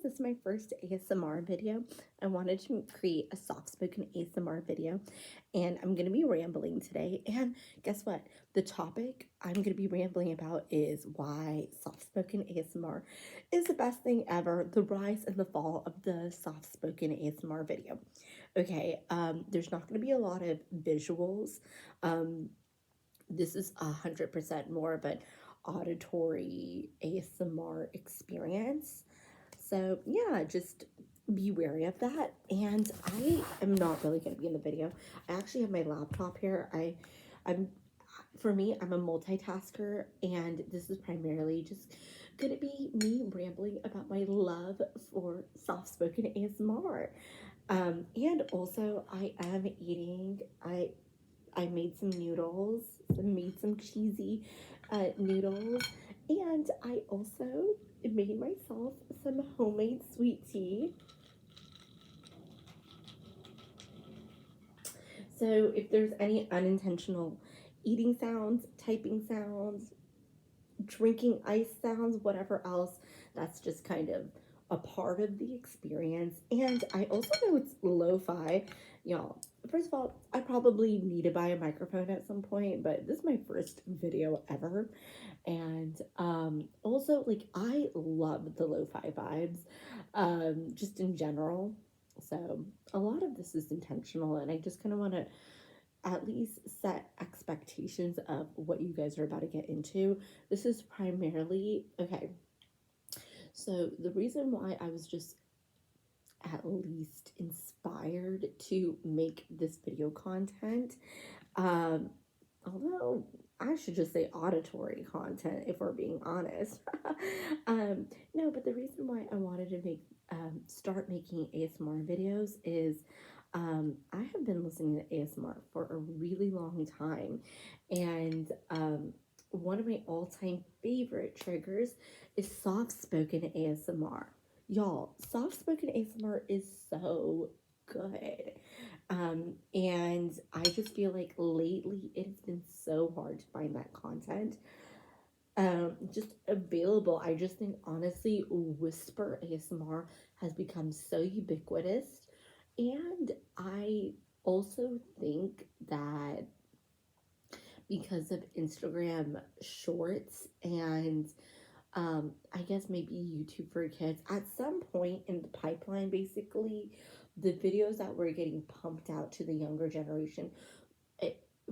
this is my first ASMR video. I wanted to create a soft-spoken ASMR video, and I'm going to be rambling today. And guess what? The topic I'm going to be rambling about is why soft-spoken ASMR is the best thing ever, the rise and the fall of the soft-spoken ASMR video. Okay, there's not going to be a lot of visuals. This is 100% more of an auditory ASMR experience. So yeah, just be wary of that. And I am not really going to be in the video. I actually have my laptop here. I'm for me, I'm a multitasker, and this is primarily just going to be me rambling about my love for soft-spoken ASMR. And also, I am eating. I made some noodles, made some cheesy noodles, and I also made myself some homemade sweet tea. So if there's any unintentional eating sounds, typing sounds, drinking ice sounds, whatever else, that's just kind of a part of the experience. And I also know it's lo-fi. Y'all, first of all, I probably need to buy a microphone at some point, but this is my first video ever. And also, like, I love the lo-fi vibes, just in general. So a lot of this is intentional, and I just kind of want to at least set expectations of what you guys are about to get into. This is primarily, okay, so the reason why I was just at least inspired to make this video content, um, although I should just say auditory content if we're being honest. No, but the reason why I wanted to start making ASMR videos is I have been listening to ASMR for a really long time, and one of my all-time favorite triggers is soft-spoken ASMR. Y'all, soft-spoken ASMR is so good. And I just feel like lately it has been so hard to find that content just available. I just think honestly, whisper ASMR has become so ubiquitous, and I also think that because of Instagram shorts and I guess maybe YouTube for kids, at some point in the pipeline, basically, the videos that were getting pumped out to the younger generation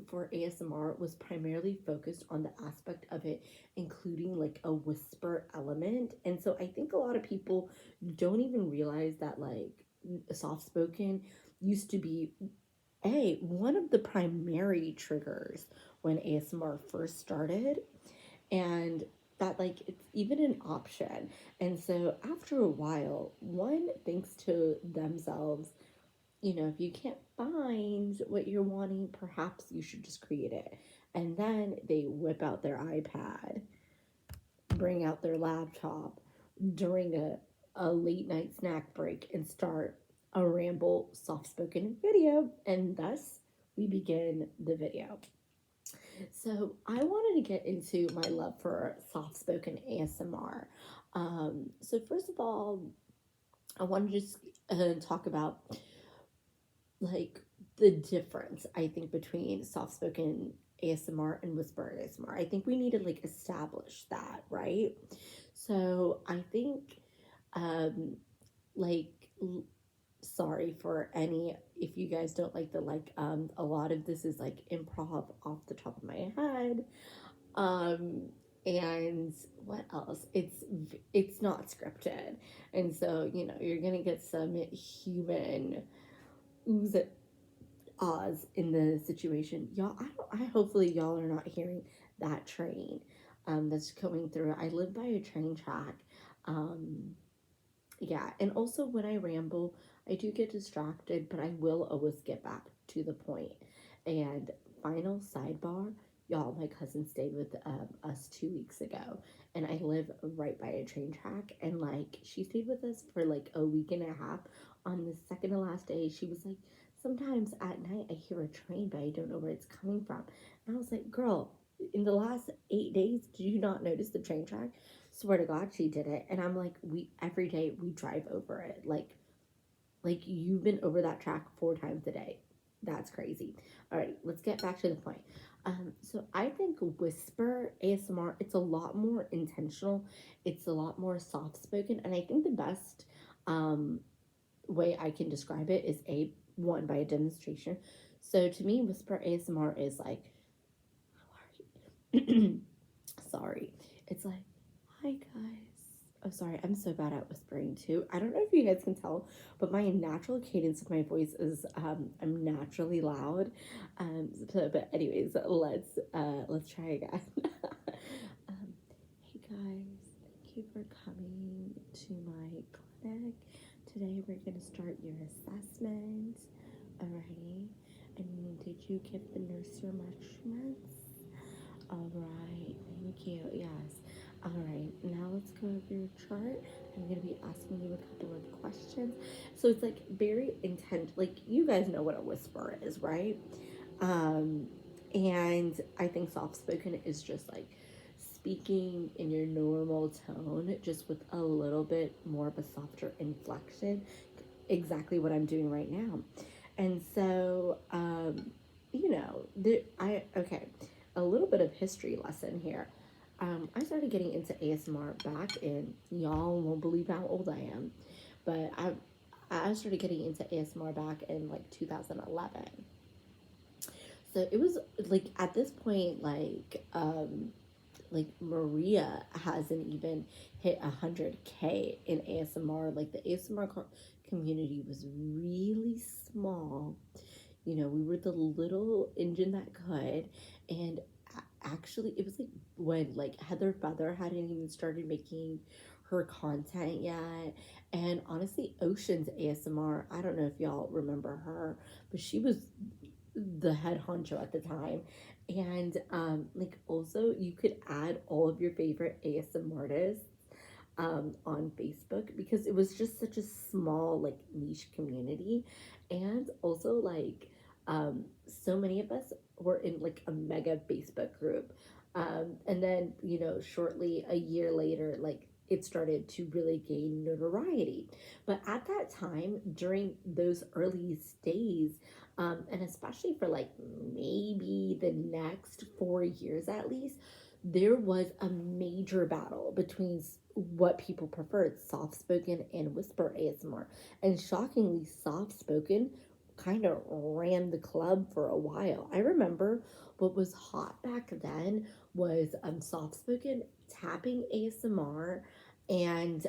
for ASMR was primarily focused on the aspect of it, including like a whisper element. And so I think a lot of people don't even realize that, like, soft spoken used to be one of the primary triggers when ASMR first started, and that, like, it's even an option. And so after a while, one thinks to themselves, if you can't find what you're wanting, perhaps you should just create it. And then they whip out their iPad, bring out their laptop during a late night snack break, and start a Ramble soft spoken video. And thus, we begin the video. So I wanted to get into my love for soft-spoken ASMR. So first of all, I want to just talk about, like, the difference, I think, between soft-spoken ASMR and whisper ASMR. I think we need to, like, establish that, right? So I think, like, sorry for any if you guys don't like a lot of this is like improv off the top of my head, and what else, it's not scripted, and so you're gonna get some human oohs and ahs in the situation. Y'all, I hopefully y'all are not hearing that train that's going through. I live by a train track. Yeah, and also when I ramble, I do get distracted, but I will always get back to the point. And final sidebar, y'all, my cousin stayed with us 2 weeks ago, and I live right by a train track, and like she stayed with us for like a week and a half. On the second to last day, she was like, sometimes at night I hear a train, but I don't know where it's coming from. And I was like, girl, in the last 8 days, did you not notice the train track? swear to God, she did it. And I'm like, every day we drive over it. Like you've been over that track 4 times a day. That's crazy. All right, let's get back to the point. So I think whisper ASMR, it's a lot more intentional. It's a lot more soft spoken, and I think the best um, way I can describe it is one by a demonstration. So to me, whisper ASMR is like, how are you? Sorry, it's like, hi guys. Oh, sorry, I'm so bad at whispering too. I don't know if you guys can tell, but my natural cadence of my voice is I'm naturally loud. But anyways, let's try again. Hey guys, thank you for coming to my clinic. Today we're gonna start your assessment. Alrighty, and did you give the nurse your measurements? All right, thank you. Yes. All right, now let's go over your chart. I'm going to be asking you a couple of questions. So it's like very intent, like you guys know what a whisper is, right? Um, and I think soft spoken is just like speaking in your normal tone, just with a little bit more of a softer inflection. Exactly what I'm doing right now. And so, okay, a little bit of history lesson here. I started getting into ASMR back in, y'all won't believe how old I am, but I started getting into ASMR back in like 2011. So it was like at this point, like Maria hasn't even hit 100K in ASMR. Like the ASMR community was really small. You know, we were the little engine that could, and actually, it was like when like Heather Feather hadn't even started making her content yet, and honestly, Ocean's ASMR. I don't know if y'all remember her, but she was the head honcho at the time. And like also you could add all of your favorite ASMR artists on Facebook, because it was just such a small like niche community. And also like so many of us were in like a mega Facebook group. And then, shortly a year later, like it started to really gain notoriety. But at that time, during those early days, and especially for like maybe the next 4 years at least, there was a major battle between what people preferred, soft spoken and whisper ASMR. And shockingly, soft spoken kind of ran the club for a while. I remember what was hot back then was soft spoken tapping ASMR and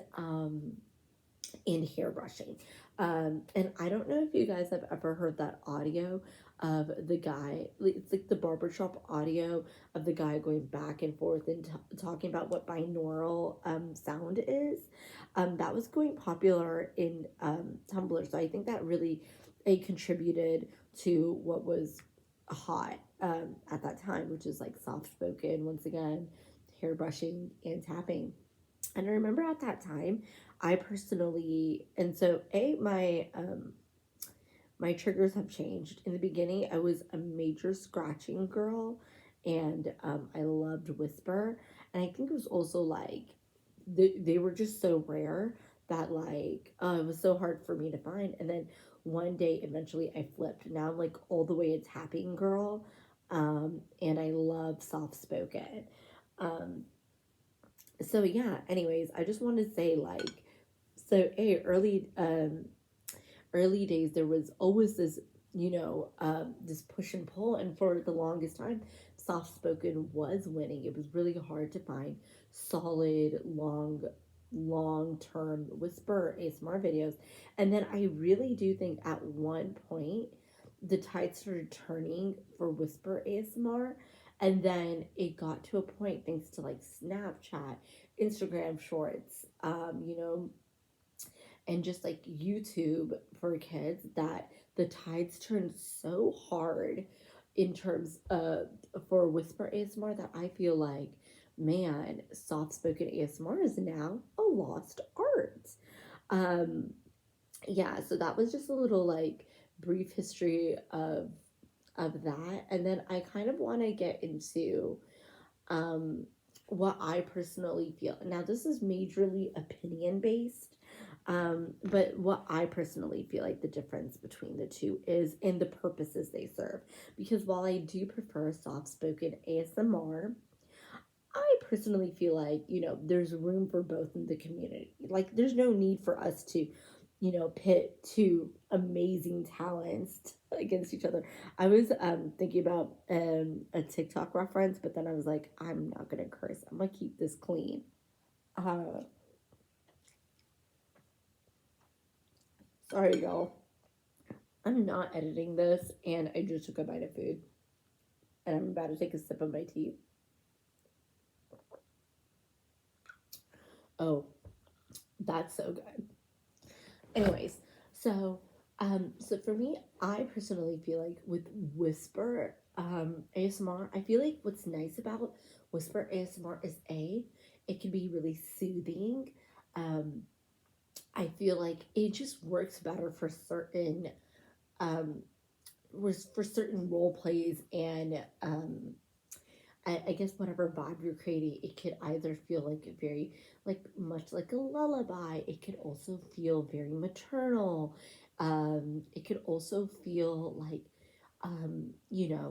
hair brushing. And I don't know if you guys have ever heard that audio of the guy, it's like the barbershop audio of the guy going back and forth and talking about what binaural sound is. That was going popular in Tumblr, so I think that really it contributed to what was hot at that time, which is like soft spoken, once again, hair brushing and tapping. And I remember at that time, I personally, and so my triggers have changed. In the beginning, I was a major scratching girl, and I loved whisper. And I think it was also like they were just so rare that like it was so hard for me to find. And then one day, eventually, I flipped. Now I'm like all the way a tapping girl, and I love soft spoken. Um, so yeah. Anyways, I just wanted to say like, so early days, there was always this, this push and pull. And for the longest time, soft spoken was winning. It was really hard to find solid, long term whisper ASMR videos. And then I really do think at one point, the tide started turning for whisper ASMR. And then it got to a point, thanks to like Snapchat, Instagram shorts, and just like YouTube for kids, that the tides turned so hard in terms of for whisper ASMR that I feel like, man, soft spoken ASMR is now a lost art. Um, yeah, so that was just a little like brief history of that, and then I kind of want to get into um what I personally feel. Now, this is majorly opinion based, but what I personally feel like the difference between the two is in the purposes they serve. Because while I do prefer soft spoken ASMR, I personally feel like, there's room for both in the community. Like, there's no need for us to, pit two amazing talents against each other. I was thinking about a TikTok reference, but then I was like, I'm not going to curse. I'm going to keep this clean. Uh, Sorry, y'all. I'm not editing this, and I just took a bite of food, and I'm about to take a sip of my tea. Oh, that's so good. Anyways, so so for me, I personally feel like with whisper ASMR, I feel like what's nice about whisper ASMR is it can be really soothing. Um, I feel like it just works better for certain um for certain role plays and I guess whatever vibe you're creating, it could either feel like very, like much like a lullaby. It could also feel very maternal. It could also feel like,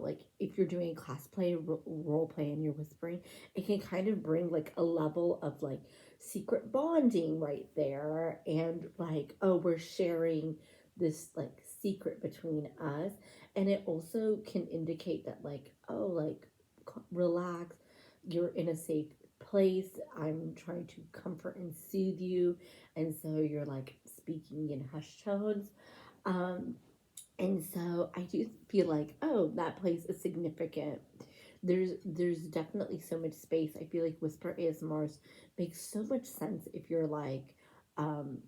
like if you're doing cosplay role play and you're whispering, it can kind of bring like a level of like secret bonding right there, and like, oh, we're sharing this like secret between us, and it also can indicate that like, oh, like relax, you're in a safe place, I'm trying to comfort and soothe you, and so you're like speaking in hushed tones. um and so I do feel like, oh, that place is significant. There's definitely so much space. I feel like whisper ASMRs makes so much sense if you're like um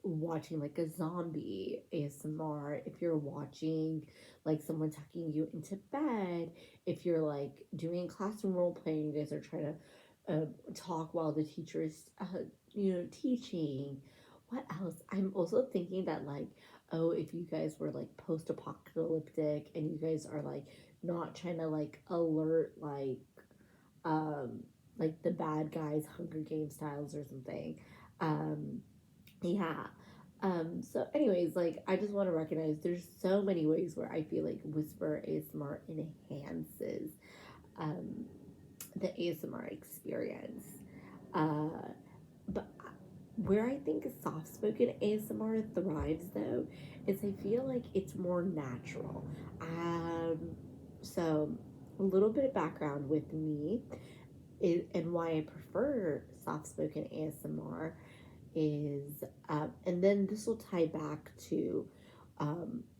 watching like a zombie ASMR, if you're watching like someone tucking you into bed, if you're like doing classroom role playing, you guys are trying to talk while the teacher is teaching. What else? I'm also thinking that like, oh, if you guys were like post-apocalyptic and you guys are like not trying to like alert um like the bad guys Hunger Game styles or something. um yeah. So anyways, like I just want to recognize there's so many ways where I feel like whisper ASMR enhances um the ASMR experience. uh but where I think soft spoken ASMR thrives though is I feel like it's more natural. So a little bit of background with me is, and why I prefer soft spoken ASMR is, and then this will tie back to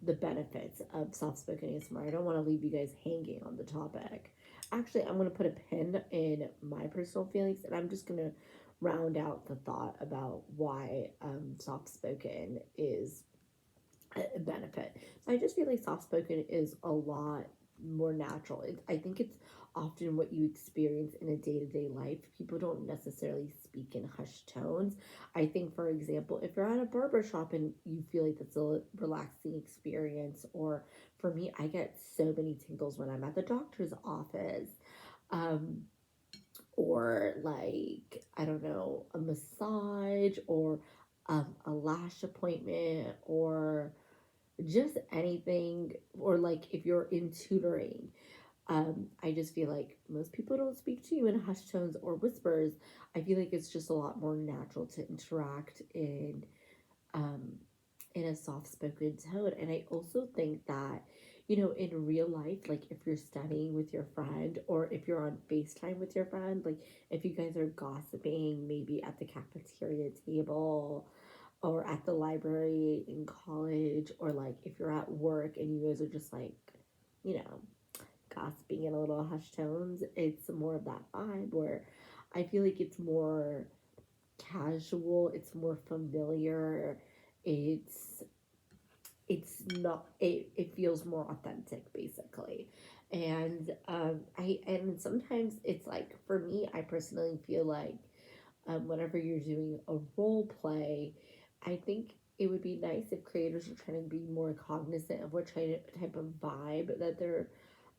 the benefits of soft spoken ASMR. I don't want to leave you guys hanging on the topic. Actually, I'm going to put a pin in my personal feelings, and I'm just going to round out the thought about why soft spoken is a benefit. So I just feel like soft spoken is a lot more natural. I think it's often what you experience in a day to day life. People don't necessarily speak in hushed tones. I think, for example, if you're at a barber shop and you feel like that's a relaxing experience, or for me, I get so many tingles when I'm at the doctor's office. Um, or like, I don't know, a massage, or a lash appointment, or just anything, or like if you're in tutoring. I just feel like most people don't speak to you in hushed tones or whispers. I feel like it's just a lot more natural to interact um, in a soft spoken tone. And I also think that, in real life, like if you're studying with your friend, or if you're on FaceTime with your friend, like if you guys are gossiping, maybe at the cafeteria table or at the library in college, or like if you're at work and you guys are just like, you know, gossiping in a little hushed tones, it's more of that vibe where I feel like it's more casual, it's more familiar, it's not, it feels more authentic basically. And and sometimes it's like, for me, I personally feel like whenever you're doing a role play, I think it would be nice if creators are trying to be more cognizant of what type of vibe that they're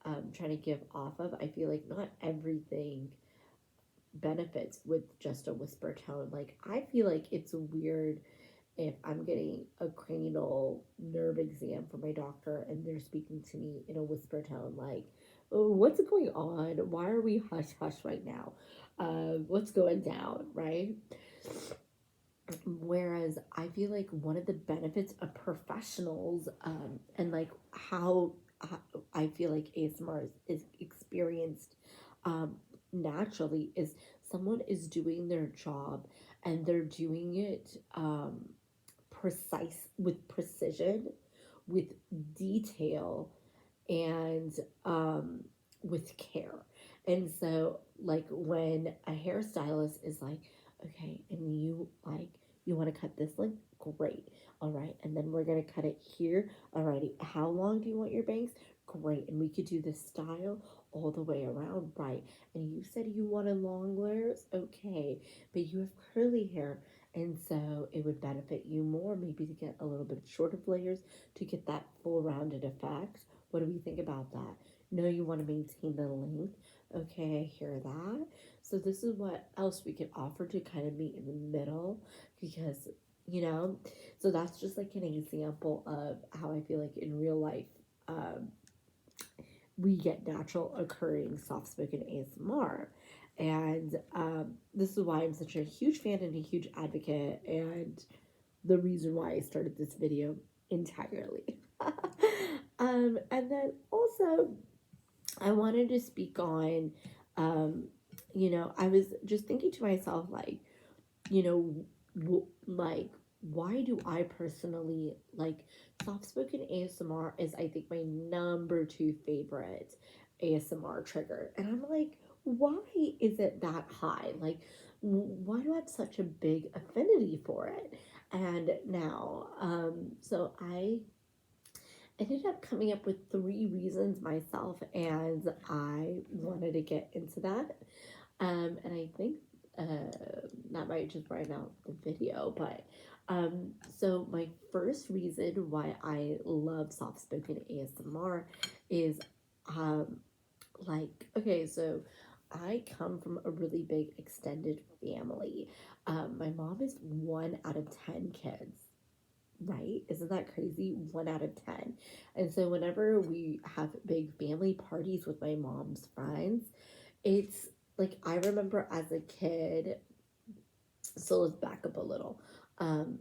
trying to give off of. I feel like not everything benefits with just a whisper tone. Like, I feel like it's weird if I'm getting a cranial nerve exam from my doctor and they're speaking to me in a whisper tone, like, oh, what's going on? Why are we hush hush right now? What's going down, right? Whereas I feel like one of the benefits of professionals, and like how I feel like ASMR is experienced um, naturally, is someone is doing their job and they're doing it precise, with precision, with detail, and with care. And so, like, when a hairstylist is like, okay, and you like, you want to cut this length? Great. All right. And then we're going to cut it here. Alrighty. How long do you want your bangs? Great. And we could do this style all the way around. Right. And you said you wanted long layers? Okay. But you have curly hair. And so it would benefit you more, maybe to get a little bit short of layers to get that full rounded effect. What do we think about that? No, you want to maintain the length. Okay, I hear that. So this is what else we can offer to kind of meet in the middle, because, you know, so that's just like an example of how I feel like in real life, um, we get natural occurring soft spoken ASMR. And this is why I'm such a huge fan and a huge advocate, and the reason why I started this video entirely. And then also, I wanted to speak on, um, I was just thinking to myself, like, you know, like, why do I personally like soft spoken ASMR? Is, I think, my number two favorite ASMR trigger, and I'm like, why is it that high? Like, why do I have such a big affinity for it? And now, so I ended up coming up with three reasons myself, and I wanted to get into that. And I think that might just write out the video, but so my first reason why I love soft spoken ASMR is um, like, okay, so I come from a really big extended family. My mom is 1 out of 10 kids, right? Isn't that crazy? 1 out of 10. And so whenever we have big family parties with my mom's friends, it's like, I remember as a kid, so let's back up a little. Um,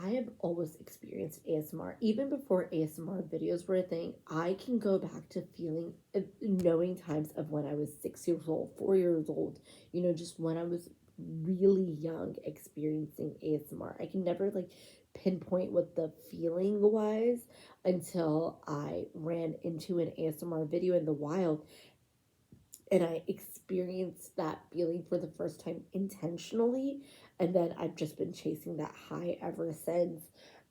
I have always experienced ASMR. Even before ASMR videos were a thing, I can go back to feeling, knowing times of when I was 6 years old, 4 years old, just when I was really young experiencing ASMR. I can never like pinpoint what the feeling was until I ran into an ASMR video in the wild and I experienced that feeling for the first time intentionally, and then I've just been chasing that high ever since.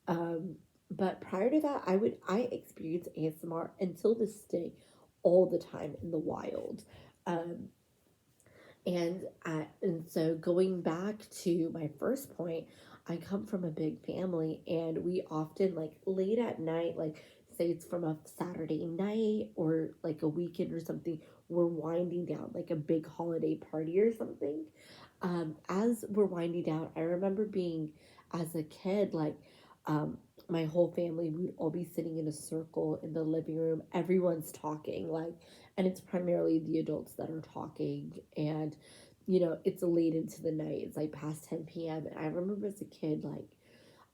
But prior to that, I experienced ASMR until this day all the time in the wild. Um, and so going back to my first point, I come from a big family, and we often, like, late at night, like, say it's from a Saturday night or like a weekend or something, we're winding down, like a big holiday party or something. As we're winding down, I remember being, as a kid, like, um, my whole family, we would all be sitting in a circle in the living room. Everyone's talking, like, and it's primarily the adults that are talking. And, it's late into the night. It's like past 10 p.m. And I remember as a kid, like,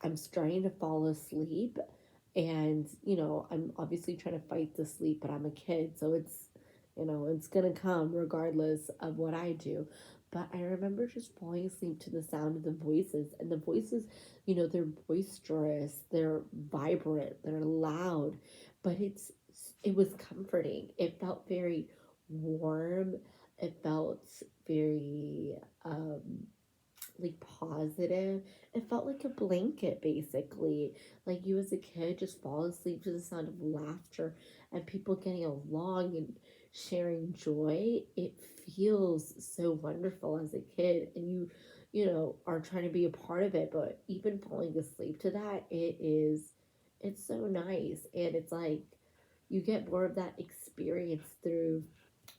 I'm starting to fall asleep. And, I'm obviously trying to fight the sleep, but I'm a kid. So it's going to come regardless of what I do. But I remember just falling asleep to the sound of the voices. And the voices, they're boisterous, they're vibrant, they're loud. But it was comforting. It felt very warm. It felt very like positive. It felt like a blanket, basically. Like, you as a kid just fall asleep to the sound of laughter and people getting along and sharing joy. It feels so wonderful as a kid, and are trying to be a part of it. But even falling asleep to that, it's so nice. And it's like you get more of that experience through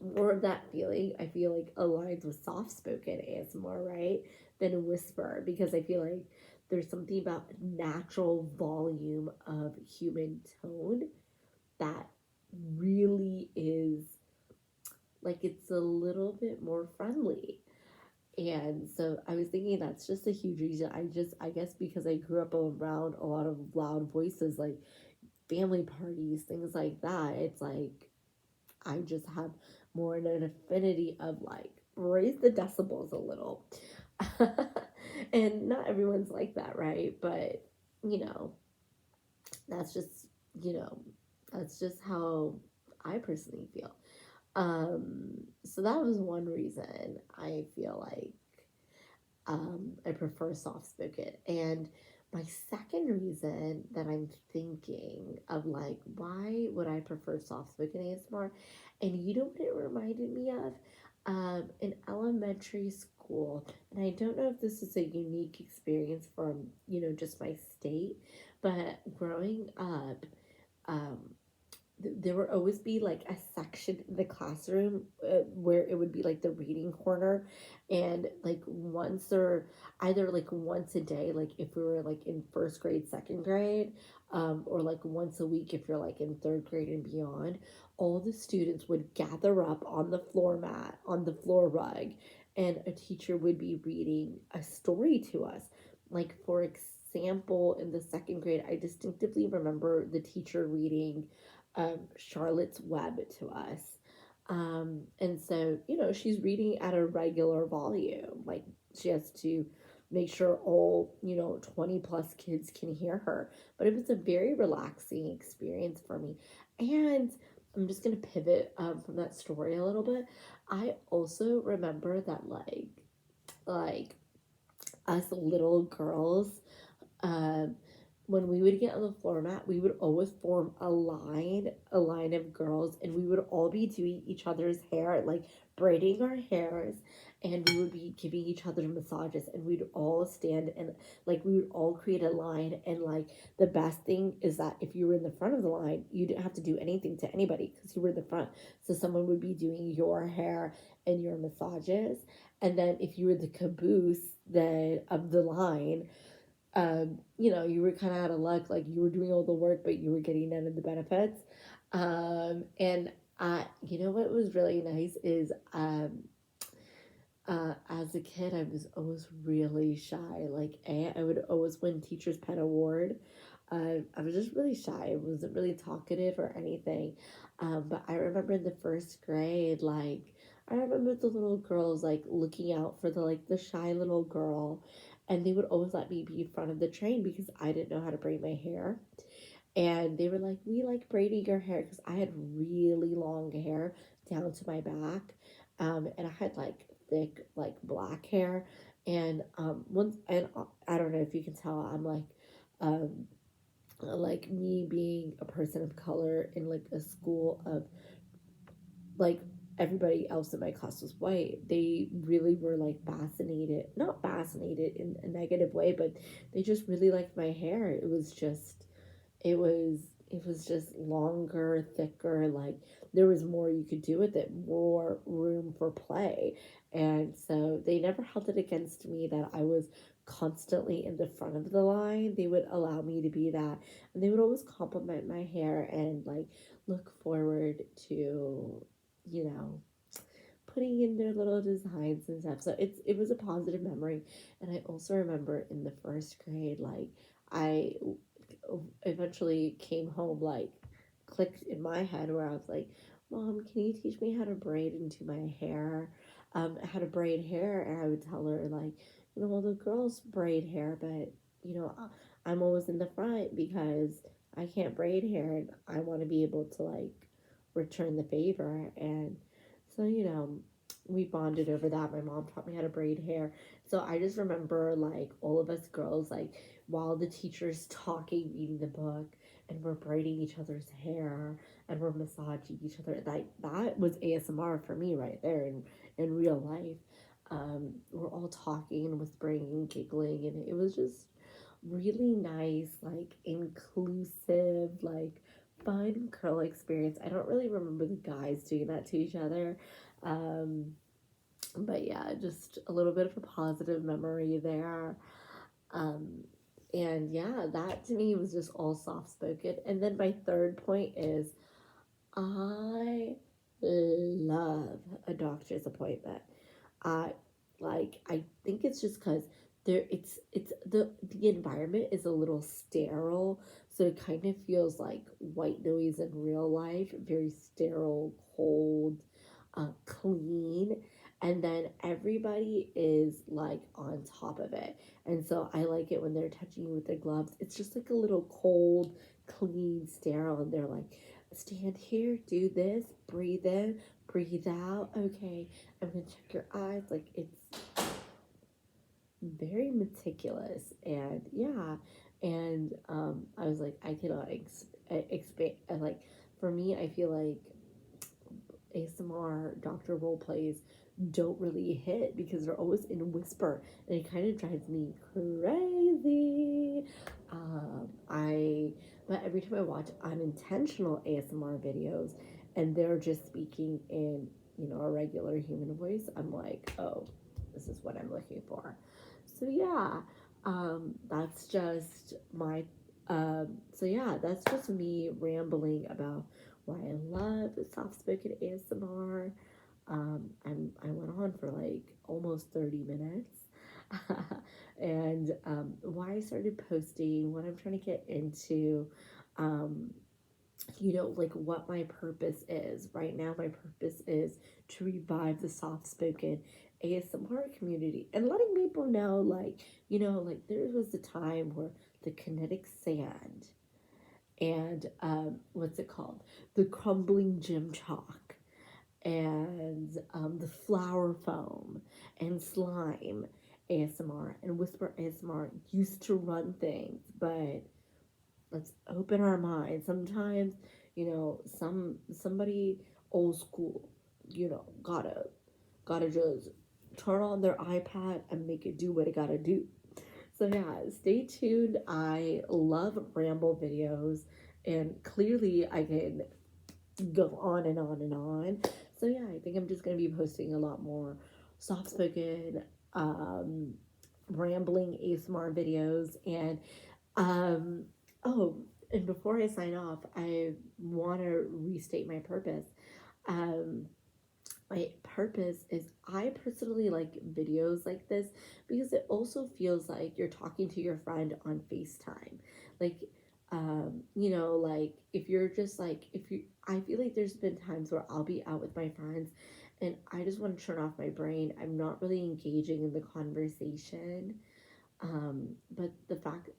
more of that feeling, I feel like aligns with soft spoken ASMR, right? Than whisper, because I feel like there's something about natural volume of human tone that really is like it's a little bit more friendly. And so I was thinking that's just a huge reason. I guess because I grew up around a lot of loud voices, like family parties, things like that. It's like I just have more an affinity of like raise the decibels a little. And not everyone's like that, right? But you know, that's just, you know, that's just how I personally feel. So that was one reason I feel like I prefer soft spoken. And my second reason that I'm thinking of, like, why would I prefer soft spoken ASMR? And you know what it reminded me of? In elementary school, and I don't know if this is a unique experience from, just my state, but growing up, um, there would always be like a section in the classroom where it would be like the reading corner, and like once or either like once a day, like if we were like in first grade, second grade, or like once a week if you're like in third grade and beyond, all the students would gather up on the floor mat, on the floor rug, and a teacher would be reading a story to us. Like, for example, in the second grade, I distinctively remember the teacher reading Charlotte's Web to us. And so, she's reading at a regular volume. Like, she has to make sure all, 20 plus kids can hear her. But it was a very relaxing experience for me. And I'm just going to pivot from that story a little bit. I also remember that, like us little girls, um, when we would get on the floor mat, we would always form a line of girls, and we would all be doing each other's hair, like braiding our hairs, and we would be giving each other massages, and we'd all stand and like we would all create a line. And like the best thing is that if you were in the front of the line, you didn't have to do anything to anybody because you were in the front. So someone would be doing your hair and your massages, and then if you were the caboose then of the line, you were kind of out of luck. Like you were doing all the work, but you were getting none of the benefits. And what was really nice is, as a kid, I was always really shy. Like, I would always win teacher's pet award. I was just really shy. I wasn't really talkative or anything. But I remember in the first grade, like, I remember the little girls like looking out for the shy little girl, and they would always let me be in front of the train because I didn't know how to braid my hair. And they were like, "We like braiding your hair," because I had really long hair down to my back, and I had like thick like black hair. And once, and I don't know if you can tell, I'm um like me being a person of color in like a school of like everybody else in my class was white. They really were like fascinated, not fascinated in a negative way, but they just really liked my hair. It was just longer, thicker, like there was more you could do with it, more room for play. And so they never held it against me that I was constantly in the front of the line. They would allow me to be that, and they would always compliment my hair and like look forward to, you know, putting in their little designs and stuff. So it was a positive memory. And I also remember in the first grade, like I eventually came home, like clicked in my head where I was like, "Mom, can you teach me how to braid into my hair? How to braid hair?" And I would tell her like, well, the girls braid hair, but I'm always in the front because I can't braid hair, and I want to be able to like return the favor. And so, we bonded over that. My mom taught me how to braid hair. So I just remember like all of us girls, like while the teacher's talking, reading the book, and we're braiding each other's hair and we're massaging each other. Like that was ASMR for me right there in real life. We're all talking and whispering and giggling, and it was just really nice, like inclusive, like fun curl experience. I don't really remember the guys doing that to each other. Um, but yeah, just a little bit of a positive memory there. Um, and yeah, that to me was just all soft spoken. And then my third point is I love a doctor's appointment. I I think it's just because it's the environment is a little sterile, so it kind of feels like white noise in real life, very sterile, cold, clean, and then everybody is like on top of it. And so I like it when they're touching you with their gloves. It's just like a little cold, clean, sterile, and they're like, stand here, do this, breathe in, breathe out. Okay, I'm gonna check your eyes. Like, it's very meticulous, and yeah. And I was like, I cannot expand. Like, for me, I feel like ASMR doctor role plays don't really hit because they're always in whisper, and it kind of drives me crazy. I But every time I watch unintentional ASMR videos and they're just speaking in, a regular human voice, I'm like, oh, this is what I'm looking for. So yeah, that's just my so yeah, that's just me rambling about why I love soft spoken ASMR. I went on for like almost 30 minutes. And why I started posting, what I'm trying to get into, um, like what my purpose is. Right now, my purpose is to revive the soft spoken ASMR community and letting people know, like, like there was a time where the kinetic sand and what's it called? The crumbling gym chalk and the flower foam and slime ASMR and whisper ASMR used to run things, but let's open our minds. Sometimes, somebody old school, gotta just turn on their iPad and make it do what it gotta do. So yeah, stay tuned. I love Ramble videos, and clearly I can go on and on and on. So yeah, I think I'm just gonna be posting a lot more soft spoken, um, rambling ASMR videos. And oh, and before I sign off, I want to restate my purpose. Um, my purpose is I personally like videos like this because it also feels like you're talking to your friend on FaceTime. Like, like if you're just like, if you, I feel like there's been times where I'll be out with my friends and I just want to turn off my brain. I'm not really engaging in the conversation.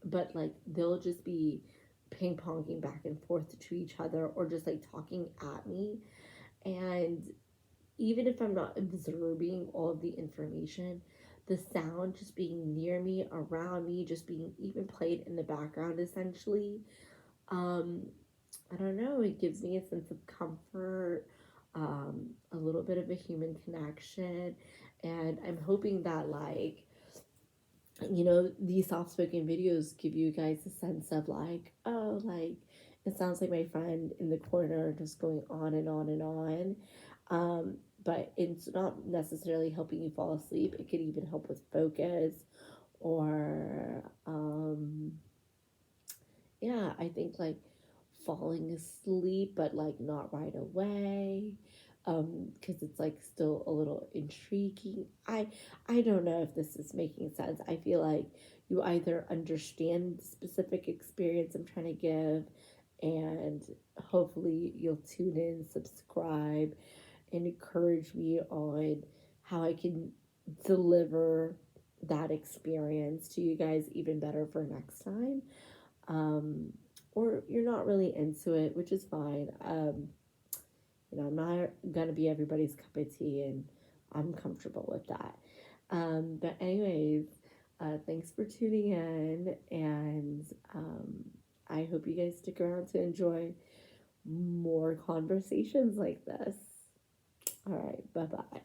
But like they'll just be ping ponging back and forth to each other or just like talking at me. And even if I'm not absorbing all of the information, the sound just being near me, around me, just being even played in the background essentially, um, I don't know, it gives me a sense of comfort, a little bit of a human connection. And I'm hoping that, like, these soft spoken videos give you guys a sense of like, oh, like, it sounds like my friend in the corner just going on and on and on. But it's not necessarily helping you fall asleep. It could even help with focus or, yeah, I think like falling asleep, but like not right away. Because it's like still a little intriguing. I don't know if this is making sense. I feel like you either understand the specific experience I'm trying to give, and hopefully you'll tune in, subscribe, and encourage me on how I can deliver that experience to you guys even better for next time. Um, or you're not really into it, which is fine. I'm not gonna be everybody's cup of tea, and I'm comfortable with that. But anyways, thanks for tuning in, and I hope you guys stick around to enjoy more conversations like this. All right, bye bye.